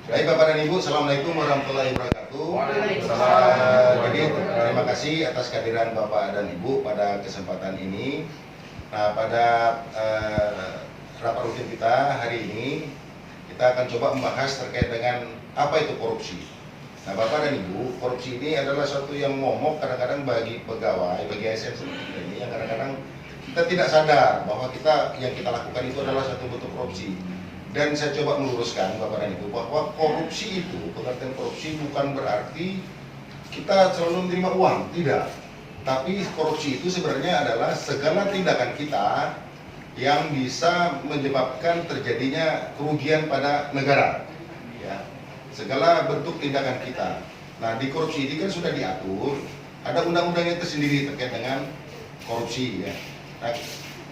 Baik Bapak dan Ibu, Assalamualaikum warahmatullahi wabarakatuh. Jadi terima kasih atas kehadiran Bapak dan Ibu pada kesempatan ini. Nah, pada rapat rutin kita hari ini, kita akan coba membahas terkait dengan apa itu korupsi. Nah, Bapak dan Ibu, korupsi ini adalah suatu yang momok kadang-kadang bagi pegawai, bagi ASN seperti kita ini, yang kadang-kadang kita tidak sadar bahwa yang kita lakukan itu adalah satu bentuk korupsi. Dan saya coba meluruskan Bapak dan Ibu bahwa korupsi itu, pengertian korupsi bukan berarti kita selalu menerima uang, tidak. Tapi korupsi itu sebenarnya adalah segala tindakan kita yang bisa menyebabkan terjadinya kerugian pada negara. Ya. Segala bentuk tindakan kita. Nah, di korupsi ini kan sudah diatur, ada undang-undangnya tersendiri terkait dengan korupsi. Ya. Nah,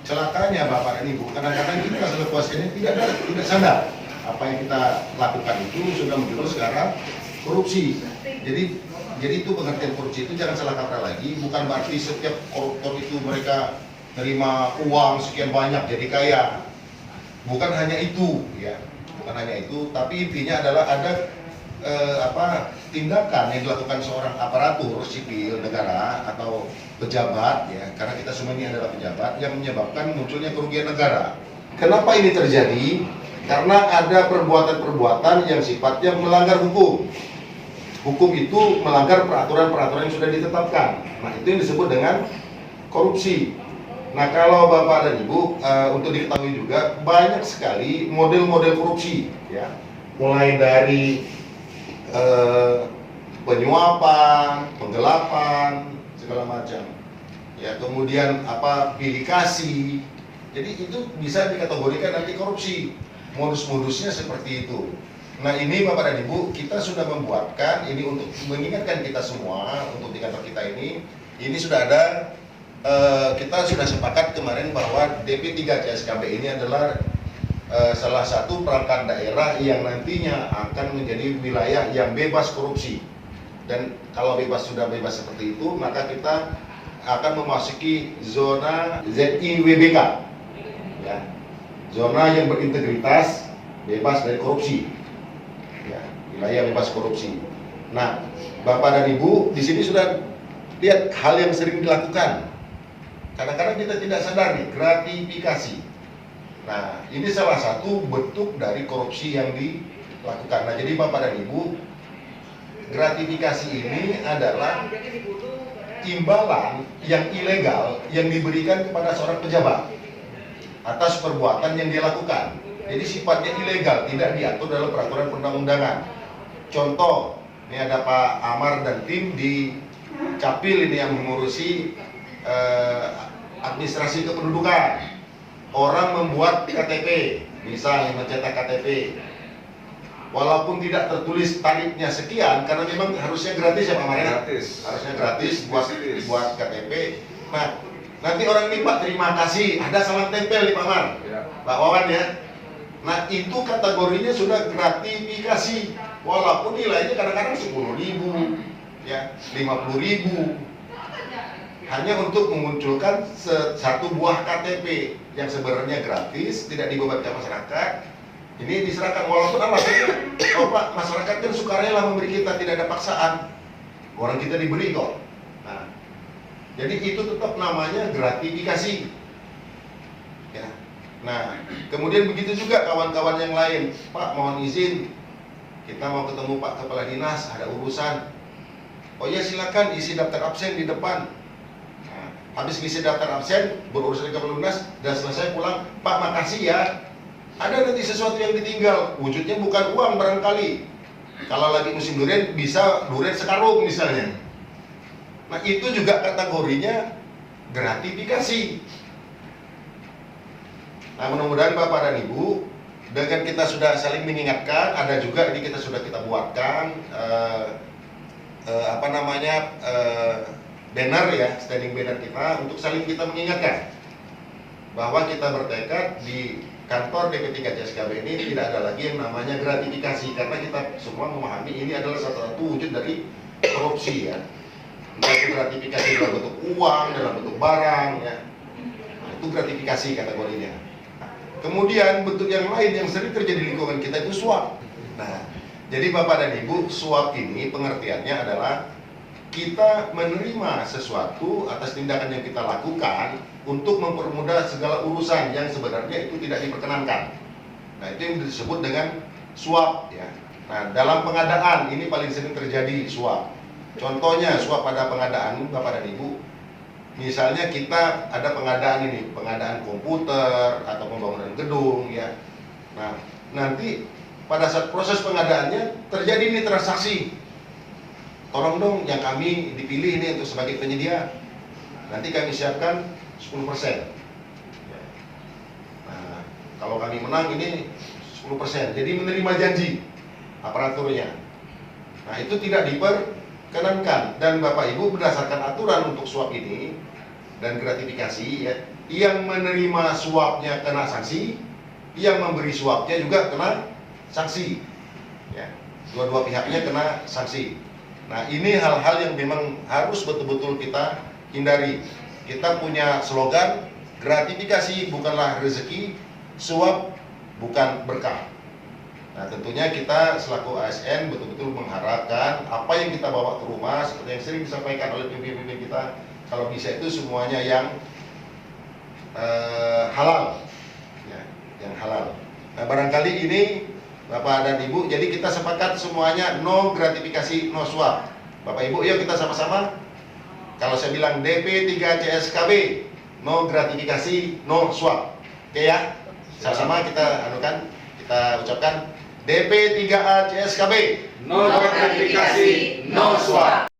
celakanya Bapak dan Ibu, kadang-kadang kita selepas ini tidak sadar apa yang kita lakukan itu sudah menjurus sekarang korupsi. Jadi itu pengertian korupsi itu jangan salah kaprah lagi, bukan berarti setiap koruptor itu mereka terima uang sekian banyak jadi kaya. Bukan hanya itu, ya. Bukan hanya itu, tapi intinya adalah ada tindakan yang dilakukan seorang aparatur sipil negara atau pejabat, ya, karena kita semua ini adalah pejabat, yang menyebabkan munculnya kerugian negara. Kenapa ini terjadi? Karena ada perbuatan-perbuatan yang sifatnya melanggar hukum. Hukum itu melanggar peraturan-peraturan yang sudah ditetapkan. Nah, itu yang disebut dengan korupsi. Nah, kalau Bapak dan Ibu, untuk diketahui juga banyak sekali model-model korupsi, ya, mulai dari penyuapan, penggelapan, segala macam. Ya, kemudian bilik kasih. Jadi itu bisa dikategorikan nanti korupsi. Modus-modusnya seperti itu. Nah, ini Bapak dan Ibu, kita sudah membuatkan ini untuk mengingatkan kita semua untuk di kantor kita ini sudah ada, kita sudah sepakat kemarin bahwa DP3 CSKB ini adalah salah satu perangkat daerah yang nantinya akan menjadi wilayah yang bebas korupsi. Dan kalau sudah bebas seperti itu, maka kita akan memasuki zona ZIWBK, ya, zona yang berintegritas, bebas dari korupsi, ya, wilayah bebas korupsi. Nah, Bapak dan Ibu di sini sudah lihat hal yang sering dilakukan. Kadang-kadang kita tidak sadar nih, gratifikasi. Nah, ini salah satu bentuk dari korupsi yang dilakukan. Nah, jadi Bapak dan Ibu, gratifikasi ini adalah imbalan yang ilegal yang diberikan kepada seorang pejabat atas perbuatan yang dia lakukan. Jadi sifatnya ilegal, tidak diatur dalam peraturan perundang-undangan. Contoh, ini ada Pak Amar dan tim di Capil ini yang mengurusi administrasi kependudukan. Orang membuat KTP, misalnya mencetak KTP, walaupun tidak tertulis tarifnya sekian, karena memang harusnya gratis ya Pak Maria. Gratis. Harusnya gratis buat KTP. Nah, nanti orang ini Pak terima kasih, ada salam tempel nih Pak Mar, ya. Pak Wawan ya. Nah, itu kategorinya sudah gratifikasi, walaupun nilainya kadang-kadang 10.000, ya, 50.000. Hanya untuk memunculkan satu buah KTP yang sebenarnya gratis, tidak dibebankan masyarakat. Ini diserahkan, walaupun alasannya, oh Pak, masyarakat kan sukarela memberi kita, tidak ada paksaan. Orang kita diberi kok. Nah, jadi itu tetap namanya gratifikasi. Ya. Nah, kemudian begitu juga kawan-kawan yang lain. Pak, mohon izin, kita mau ketemu Pak Kepala Dinas, ada urusan. Oh ya, silakan isi daftar absen di depan. Habis ngisi daftar absen, berurusan ke Kepala Dinas, dan selesai pulang, Pak makasih ya. Ada nanti sesuatu yang ditinggal, wujudnya bukan uang barangkali. Kalau lagi musim durian, bisa durian sekarung misalnya. Nah, itu juga kategorinya gratifikasi. Nah, mudah-mudahan Bapak dan Ibu, dengan kita sudah saling mengingatkan, ada juga ini kita buatkan banner ya, standing banner kita untuk saling kita mengingatkan bahwa kita bertekad di kantor DP3 CSKB ini tidak ada lagi yang namanya gratifikasi, karena kita semua memahami ini adalah salah satu wujud dari korupsi ya. Entah itu gratifikasi dalam bentuk uang, dalam bentuk barang ya. Nah, itu gratifikasi kategorinya. Kemudian bentuk yang lain yang sering terjadi di lingkungan kita itu suap. Nah, Jadi Bapak dan Ibu, suap ini pengertiannya adalah kita menerima sesuatu atas tindakan yang kita lakukan untuk mempermudah segala urusan yang sebenarnya itu tidak diperkenankan. Nah, itu yang disebut dengan suap ya. Nah, dalam pengadaan ini paling sering terjadi suap. Contohnya suap pada pengadaan Bapak dan Ibu. Misalnya kita ada pengadaan ini, pengadaan komputer atau pembangunan gedung ya. Nah, nanti pada saat proses pengadaannya terjadi ini transaksi. Tolong dong yang kami dipilih ini untuk sebagai penyedia. Nanti kami siapkan 10%. Nah, kalau kami menang ini 10%. Jadi menerima janji aparaturnya. Nah, itu tidak diperkenankan dan Bapak Ibu berdasarkan aturan untuk suap ini dan gratifikasi ya, yang menerima suapnya kena sanksi, yang memberi suapnya juga kena sanksi. Ya, dua-dua pihaknya kena sanksi. Nah, ini hal-hal yang memang harus betul-betul kita hindari. Kita punya slogan, gratifikasi bukanlah rezeki, suap bukan berkah. Nah, tentunya kita selaku ASN betul-betul mengharapkan apa yang kita bawa ke rumah, seperti yang sering disampaikan oleh pemimpin kita, kalau bisa itu semuanya yang halal, ya, yang halal. Nah, barangkali ini Bapak dan Ibu, jadi kita sepakat semuanya no gratifikasi, no suap. Bapak Ibu, yuk kita sama-sama. Kalau saya bilang DP 3 CSKB, no gratifikasi, no suap. Oke ya? Sama-sama kita anukan, kita ucapkan DP 3A CSKB, No gratifikasi, no suap.